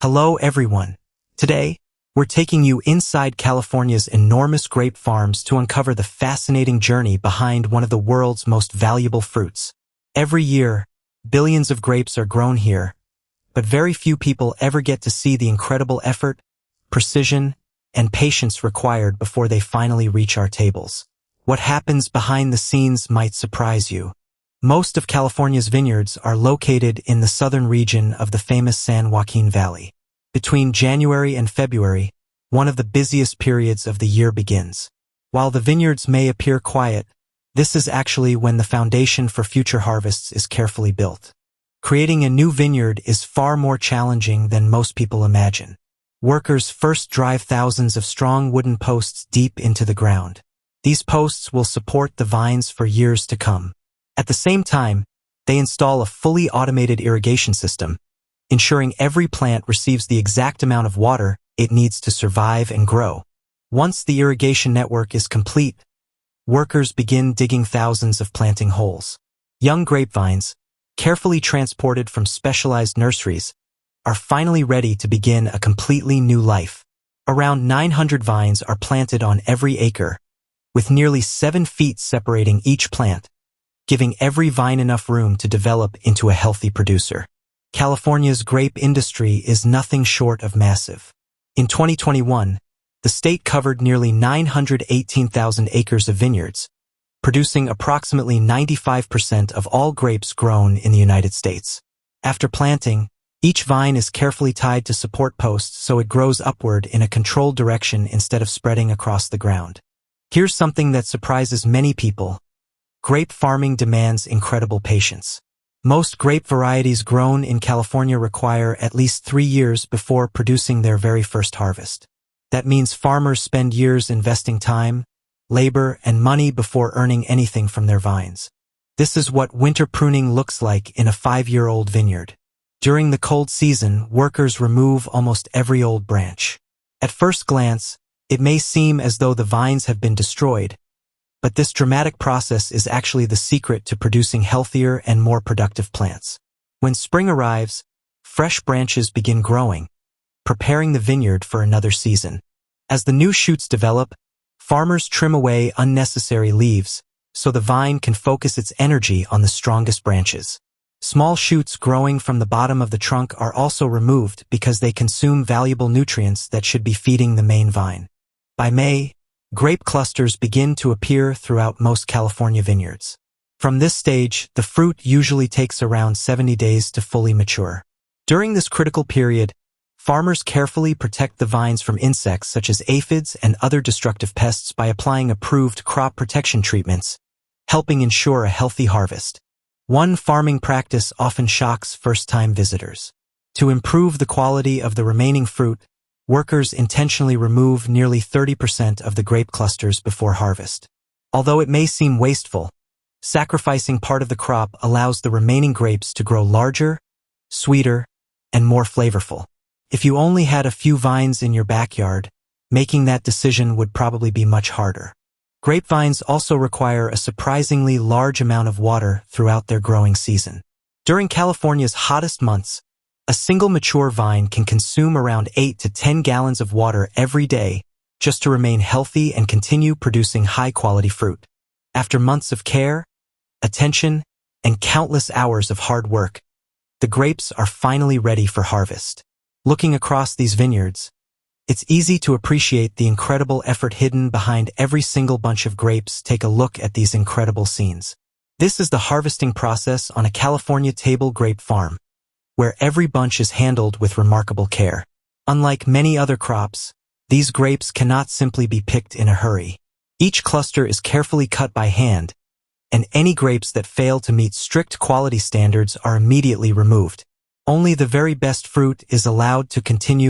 Hello everyone. Today, we're taking you inside California's enormous grape farms to uncover the fascinating journey behind one of the world's most valuable fruits. Every year, billions of grapes are grown here, but very few people ever get to see the incredible effort, precision, and patience required before they finally reach our tables. What happens behind the scenes might surprise you. Most of California's vineyards are located in the southern region of the famous San Joaquin Valley. Between January and February, one of the busiest periods of the year begins. While the vineyards may appear quiet, this is actually when the foundation for future harvests is carefully built. Creating a new vineyard is far more challenging than most people imagine. Workers first drive thousands of strong wooden posts deep into the ground. These posts will support the vines for years to come. At the same time, they install a fully automated irrigation system, ensuring every plant receives the exact amount of water it needs to survive and grow. Once the irrigation network is complete, workers begin digging thousands of planting holes. Young grapevines, carefully transported from specialized nurseries, are finally ready to begin a completely new life. Around 900 vines are planted on every acre, with nearly 7 feet separating each plant, giving every vine enough room to develop into a healthy producer. California's grape industry is nothing short of massive. In 2021, the state covered nearly 918,000 acres of vineyards, producing approximately 95% of all grapes grown in the United States. After planting, each vine is carefully tied to support posts so it grows upward in a controlled direction instead of spreading across the ground. Here's something that surprises many people. Grape farming demands incredible patience. Most grape varieties grown in California require at least 3 years before producing their very first harvest. That means farmers spend years investing time, labor, and money before earning anything from their vines. This is what winter pruning looks like in a 5-year-old vineyard. During the cold season, workers remove almost every old branch. At first glance, it may seem as though the vines have been destroyed, but this dramatic process is actually the secret to producing healthier and more productive plants. When spring arrives, fresh branches begin growing, preparing the vineyard for another season. As the new shoots develop, farmers trim away unnecessary leaves so the vine can focus its energy on the strongest branches. Small shoots growing from the bottom of the trunk are also removed because they consume valuable nutrients that should be feeding the main vine. By May, grape clusters begin to appear throughout most California vineyards. From this stage, the fruit usually takes around 70 days to fully mature. During this critical period, farmers carefully protect the vines from insects such as aphids and other destructive pests by applying approved crop protection treatments, helping ensure a healthy harvest. One farming practice often shocks first-time visitors. To improve the quality of the remaining fruit, workers intentionally remove nearly 30% of the grape clusters before harvest. Although it may seem wasteful, sacrificing part of the crop allows the remaining grapes to grow larger, sweeter, and more flavorful. If you only had a few vines in your backyard, making that decision would probably be much harder. Grapevines also require a surprisingly large amount of water throughout their growing season. During California's hottest months, a single mature vine can consume around 8 to 10 gallons of water every day just to remain healthy and continue producing high-quality fruit. After months of care, attention, and countless hours of hard work, the grapes are finally ready for harvest. Looking across these vineyards, it's easy to appreciate the incredible effort hidden behind every single bunch of grapes. Take a look at these incredible scenes. This is the harvesting process on a California table grape farm, where every bunch is handled with remarkable care. Unlike many other crops, these grapes cannot simply be picked in a hurry. Each cluster is carefully cut by hand, and any grapes that fail to meet strict quality standards are immediately removed. Only the very best fruit is allowed to continue